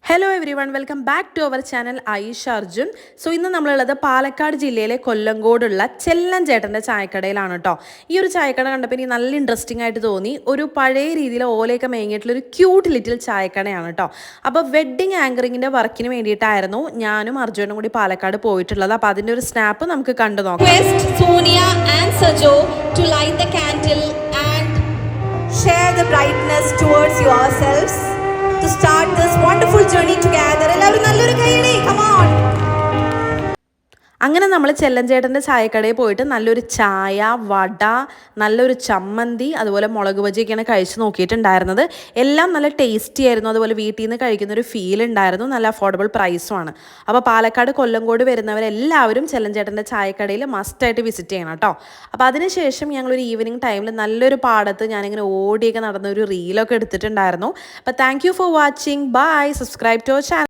Hello everyone, welcome back to our channel Aisha Arjun. So ഇന്ന് നമ്മളുള്ളത് പാലക്കാട് ജില്ലയിലെ കൊല്ലങ്കോടുള്ള ചെല്ലൻ ചേട്ടൻ്റെ ചായക്കടയിലാണ് കേട്ടോ. ഈ ഒരു ചായക്കട കണ്ടപ്പോൾ എനിക്ക് നല്ല ഇൻട്രസ്റ്റിംഗ് ആയിട്ട് തോന്നി. ഒരു പഴയ രീതിയിൽ ഓലയൊക്കെ മേങ്ങിയിട്ടുള്ളൊരു ക്യൂട്ട് ലിറ്റിൽ ചായക്കടയാണ് കേട്ടോ. അപ്പോൾ വെഡ്ഡിങ് ആങ്കറിങ്ങിൻ്റെ വർക്കിന് വേണ്ടിയിട്ടായിരുന്നു ഞാനും അർജുനും കൂടി പാലക്കാട് പോയിട്ടുള്ളത്. അപ്പോൾ അതിൻ്റെ ഒരു സ്നാപ്പ് നമുക്ക് കണ്ടു നോക്കാം. Sonia and Sajo to light the candle and share the brightness towards yourselves to start this wonderful journey together. എല്ലാവരും നല്ലൊരു കൈയടി, come on. അങ്ങനെ നമ്മൾ ചെല്ലഞ്ചേട്ടൻ്റെ ചായക്കടയിൽ പോയിട്ട് നല്ലൊരു ചായ, വട, നല്ലൊരു ചമ്മന്തി, അതുപോലെ മുളക് ബജിയൊക്കെയാണ് കഴിച്ച് നോക്കിയിട്ടുണ്ടായിരുന്നത്. എല്ലാം നല്ല ടേസ്റ്റി ആയിരുന്നു. അതുപോലെ വീട്ടിൽ നിന്ന് കഴിക്കുന്നൊരു ഫീൽ ഉണ്ടായിരുന്നു. നല്ല അഫോർഡബിൾ പ്രൈസുമാണ്. അപ്പോൾ പാലക്കാട് കൊല്ലങ്കോട് വരുന്നവരെല്ലാവരും ചെല്ലഞ്ചേട്ടൻ്റെ ചായക്കടയിൽ മസ്റ്റായിട്ട് വിസിറ്റ് ചെയ്യണം കേട്ടോ. അപ്പോൾ അതിനുശേഷം ഞങ്ങളൊരു ഈവനിങ് ടൈമിൽ നല്ലൊരു പാടത്ത് ഞാനിങ്ങനെ ഓടിയൊക്കെ നടന്ന ഒരു റീലൊക്കെ എടുത്തിട്ടുണ്ടായിരുന്നു. അപ്പോൾ thank you for watching. Bye. Subscribe to our channel.